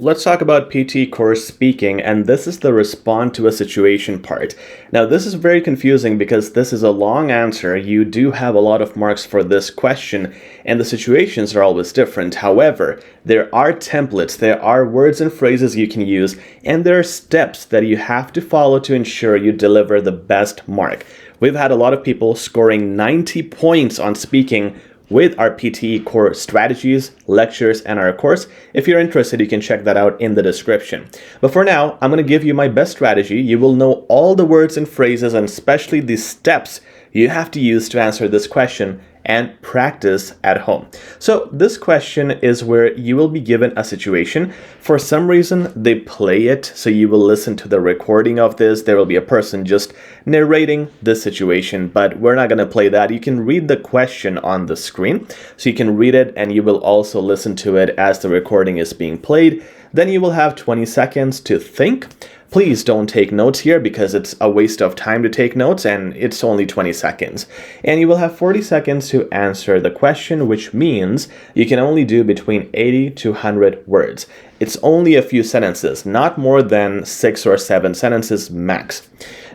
let's talk about PTE Core speaking, and this is the respond to a situation part. Now, this is very confusing because this is a long answer. You do have a lot of marks for this question, and the situations are always different. However, there are templates, there are words and phrases you can use, and there are steps that you have to follow to ensure you deliver the best mark. We've had a lot of people scoring 90 points on speaking with our PTE Core strategies, lectures, and our course. If you're interested, you can check that out in the description. But for now, I'm going to give you my best strategy. You will know all the words and phrases, and especially the steps you have to use to answer this question and practice at home. So this question is where you will be given a situation. For some reason, they play it, so you will listen to the recording of this. There will be a person just narrating this situation, but we're not going to play that. You can read the question on the screen, so you can read it and you will also listen to it as the recording is being played. Then you will have 20 seconds to think. Please don't take notes here because it's a waste of time to take notes and it's only 20 seconds. And you will have 40 seconds to answer the question, which means you can only do between 80 to 100 words. It's only a few sentences, not more than 6 or 7 sentences max.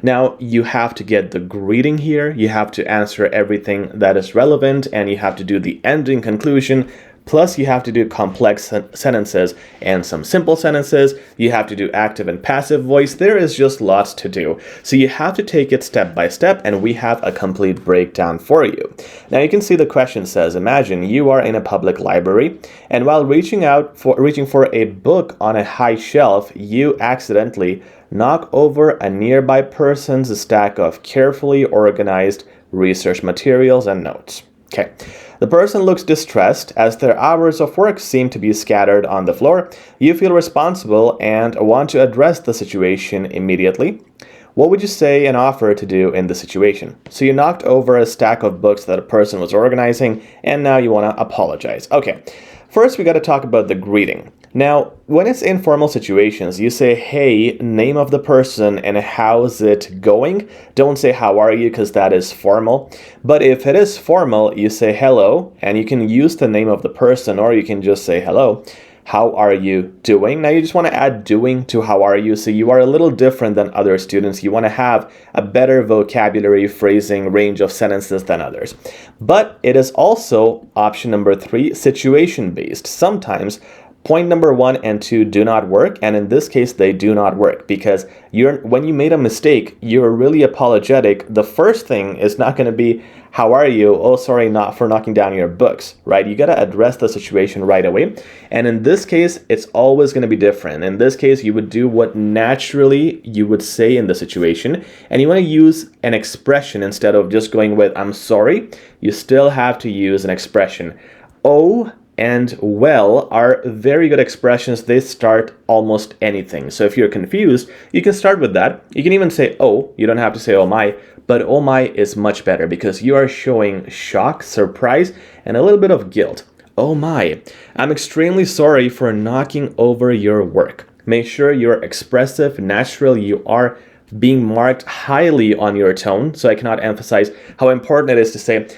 Now, you have to get the greeting here, you have to answer everything that is relevant, and you have to do the ending conclusion. Plus, you have to do complex sentences and some simple sentences. You have to do active and passive voice. There is just lots to do. So you have to take it step by step, and we have a complete breakdown for you. Now, you can see the question says, imagine you are in a public library, and while reaching for a book on a high shelf, you accidentally knock over a nearby person's stack of carefully organized research materials and notes. Okay. The person looks distressed as their hours of work seem to be scattered on the floor. You feel responsible and want to address the situation immediately. What would you say and offer to do in the situation? So you knocked over a stack of books that a person was organizing, and now you want to apologize. Okay, first we got to talk about the greeting. Now, when it's informal situations, you say, hey, name of the person and how's it going? Don't say how are you because that is formal. But if it is formal, you say hello, and you can use the name of the person, or you can just say hello. How are you doing? Now you just want to add doing to how are you, so you are a little different than other students. You want to have a better vocabulary, phrasing, range of sentences than others. But it is also option number 3, situation based. Sometimes point number 1 and 2 do not work, and in this case they do not work because when you made a mistake, you're really apologetic. The first thing is not going to be how are you? Oh, sorry, not for knocking down your books, right? You got to address the situation right away. And in this case, it's always going to be different. In this case, you would do what naturally you would say in the situation, and you want to use an expression instead of just going with I'm sorry. You still have to use an expression. Oh and well are very good expressions. They start almost anything. So if you're confused, you can start with that. You can even say oh. You don't have to say oh my, but oh my is much better because you are showing shock, surprise, and a little bit of guilt. Oh my, I'm extremely sorry for knocking over your work. Make sure you're expressive, natural. You are being marked highly on your tone. So I cannot emphasize how important it is to say,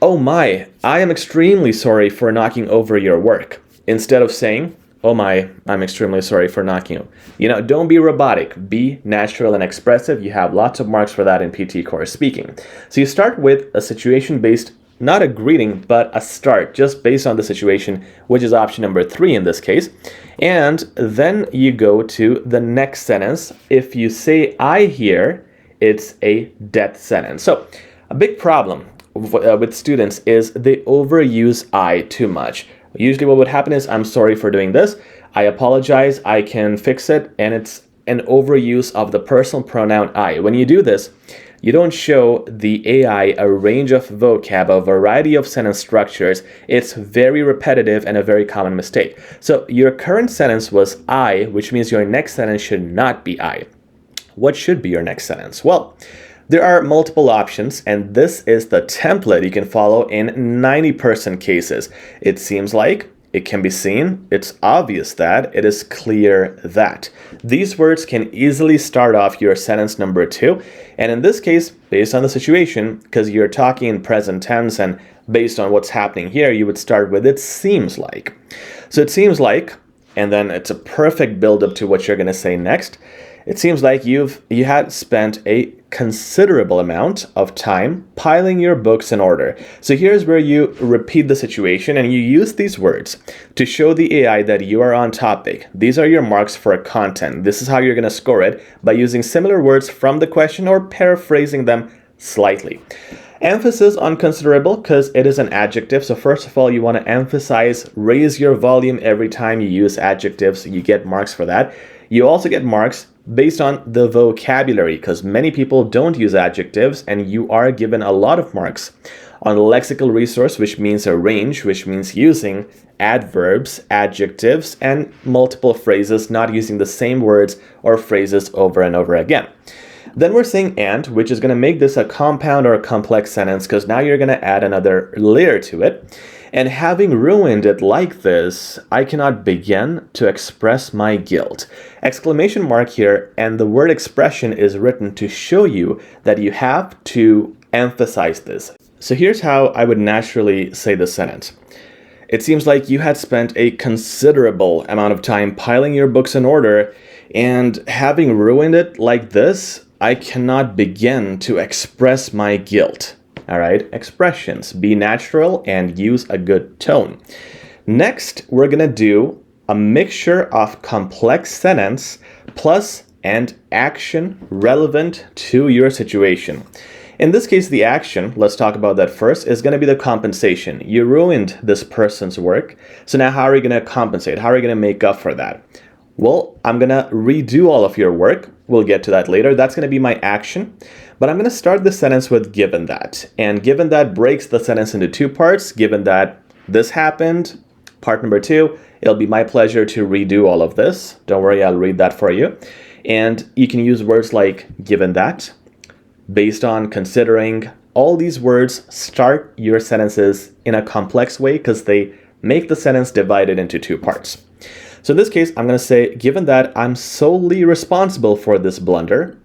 oh my, I am extremely sorry for knocking over your work. Instead of saying, oh my, I'm extremely sorry for knocking you. Don't be robotic. Be natural and expressive. You have lots of marks for that in PTE Core speaking. So you start with a situation-based, not a greeting, but a start, just based on the situation, which is option number 3 in this case. And then you go to the next sentence. If you say I here, it's a death sentence. So a big problem with students is they overuse I too much. Usually what would happen is I'm sorry for doing this, I apologize, I can fix it, and it's an overuse of the personal pronoun I. When you do this, you don't show the AI a range of vocab, a variety of sentence structures. It's very repetitive and a very common mistake. So your current sentence was I, which means your next sentence should not be I. What should be your next sentence? Well, there are multiple options, and this is the template you can follow in 90% cases. It seems like, it can be seen, it's obvious that, it is clear that. These words can easily start off your sentence number 2, and in this case, based on the situation, because you're talking in present tense and based on what's happening here, you would start with it seems like. So it seems like and then it's a perfect build-up to what you're going to say next. It seems like you had spent a considerable amount of time piling your books in order. So here's where you repeat the situation and you use these words to show the AI that you are on topic. These are your marks for content. This is how you're going to score it, by using similar words from the question or paraphrasing them slightly. Emphasis on considerable, because it is an adjective. So first of all, you want to emphasize, raise your volume every time you use adjectives. You get marks for that. You also get marks based on the vocabulary, because many people don't use adjectives, and you are given a lot of marks on the lexical resource, which means a range, which means using adverbs, adjectives, and multiple phrases, not using the same words or phrases over and over again. Then we're saying and, which is going to make this a compound or a complex sentence, because now you're going to add another layer to it. And having ruined it like this, I cannot begin to express my guilt. Exclamation mark here, and the word expression is written to show you that you have to emphasize this. So here's how I would naturally say this sentence. It seems like you had spent a considerable amount of time piling your books in order, and having ruined it like this, I cannot begin to express my guilt. All right, expressions, be natural and use a good tone. Next, we're gonna do a mixture of complex sentence plus and action relevant to your situation. In this case, the action, let's talk about that first, is gonna be the compensation. You ruined this person's work, so now how are you gonna compensate? How are you gonna make up for that? Well, I'm gonna redo all of your work. We'll get to that later. That's gonna be my action. But I'm gonna start the sentence with given that. And given that breaks the sentence into two parts. Given that this happened, part number two, it'll be my pleasure to redo all of this. Don't worry, I'll read that for you. And you can use words like given that, based on, considering. All these words start your sentences in a complex way because they make the sentence divided into two parts. So in this case, I'm going to say, given that I'm solely responsible for this blunder,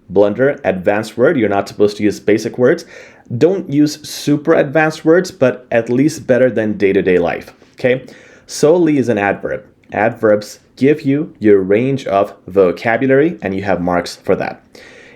advanced word, you're not supposed to use basic words. Don't use super advanced words, but at least better than day-to-day life, okay? Solely is an adverb. Adverbs give you your range of vocabulary, and you have marks for that.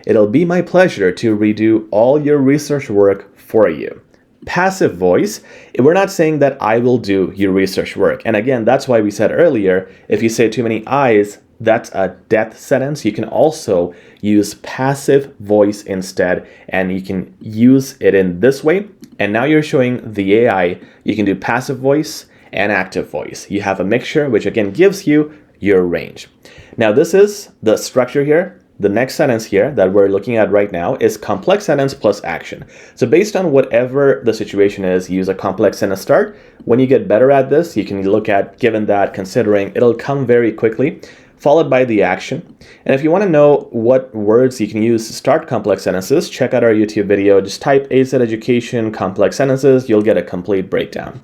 It'll be my pleasure to redo all your research work for you. Passive voice, we're not saying that I will do your research work. And again, that's why we said earlier, if you say too many I's, that's a death sentence. You can also use passive voice instead, and you can use it in this way. And now you're showing the AI, you can do passive voice and active voice. You have a mixture, which again gives you your range. Now this is the structure here. The next sentence here that we're looking at right now is complex sentence plus action. So based on whatever the situation is, use a complex sentence start. When you get better at this, you can look at given that, considering. It'll come very quickly, followed by the action. And if you want to know what words you can use to start complex sentences, check out our YouTube video. Just type HZad Education complex sentences. You'll get a complete breakdown.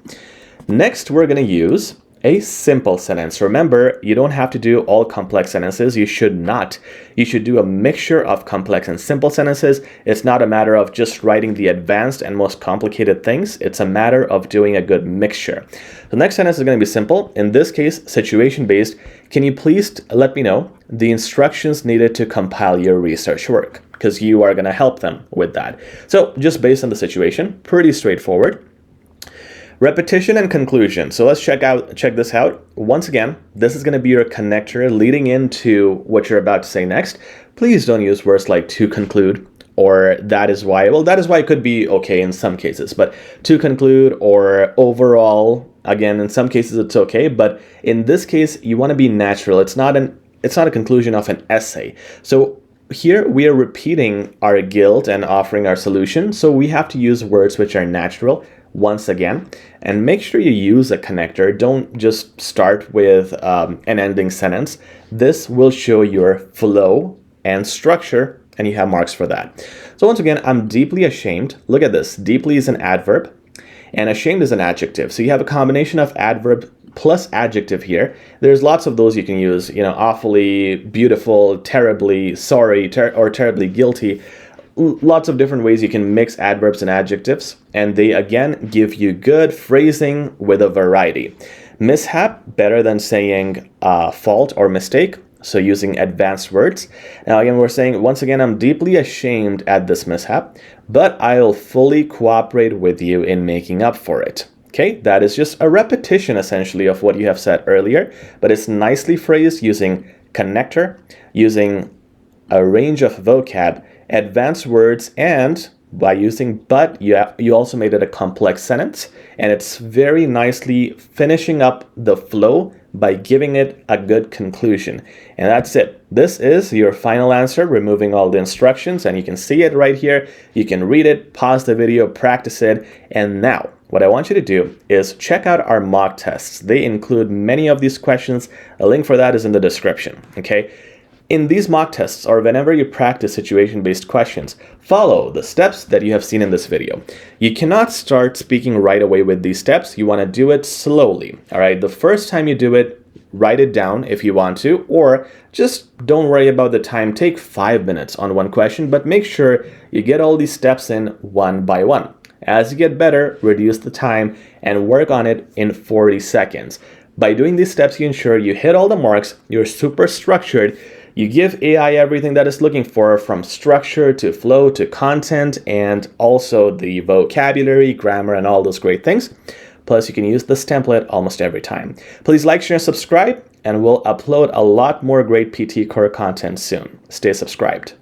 Next, we're going to use a simple sentence. Remember, you don't have to do all complex sentences. You should not. You should do a mixture of complex and simple sentences. It's not a matter of just writing the advanced and most complicated things. It's a matter of doing a good mixture. The next sentence is going to be simple. In this case, situation-based. Can you please let me know the instructions needed to compile your research work? Because you are going to help them with that. So just based on the situation, pretty straightforward. Repetition and conclusion. So let's check this out. Once again, this is going to be your connector leading into what you're about to say next. Please don't use words like to conclude or that is why. Well, that is why it could be okay in some cases, but to conclude or overall, again, in some cases it's okay, but in this case, you want to be natural. It's not a conclusion of an essay. So here we are repeating our guilt and offering our solution. So we have to use words which are natural once again, and make sure you use a connector. Don't just start with an ending sentence. This will show your flow and structure, and you have marks for that. So once again, I'm deeply ashamed. Look at this. Deeply is an adverb, and ashamed is an adjective. So you have a combination of adverb plus adjective here. There's lots of those you can use, awfully, beautiful, terribly, sorry, or terribly guilty. Lots of different ways you can mix adverbs and adjectives, and they again give you good phrasing with a variety. Mishap, better than saying fault or mistake. So using advanced words. Now again, we're saying, once again, I'm deeply ashamed at this mishap, but I'll fully cooperate with you in making up for it. Okay, that is just a repetition essentially of what you have said earlier, but it's nicely phrased using connector, using a range of vocab, advanced words, and by using but, you also made it a complex sentence, and it's very nicely finishing up the flow by giving it a good conclusion. And that's it. This is your final answer, removing all the instructions, and you can see it right here. You can read it, pause the video, practice it, and now what I want you to do is check out our mock tests. They include many of these questions. A link for that is in the description, okay? In these mock tests, or whenever you practice situation-based questions, follow the steps that you have seen in this video. You cannot start speaking right away with these steps. You want to do it slowly, all right? The first time you do it, write it down if you want to, or just don't worry about the time. Take 5 minutes on one question, but make sure you get all these steps in one by one. As you get better, reduce the time and work on it in 40 seconds. By doing these steps, you ensure you hit all the marks, you're super structured, you give AI everything that it's looking for, from structure to flow to content, and also the vocabulary, grammar, and all those great things. Plus, you can use this template almost every time. Please like, share, and subscribe, and we'll upload a lot more great PTE Core content soon. Stay subscribed.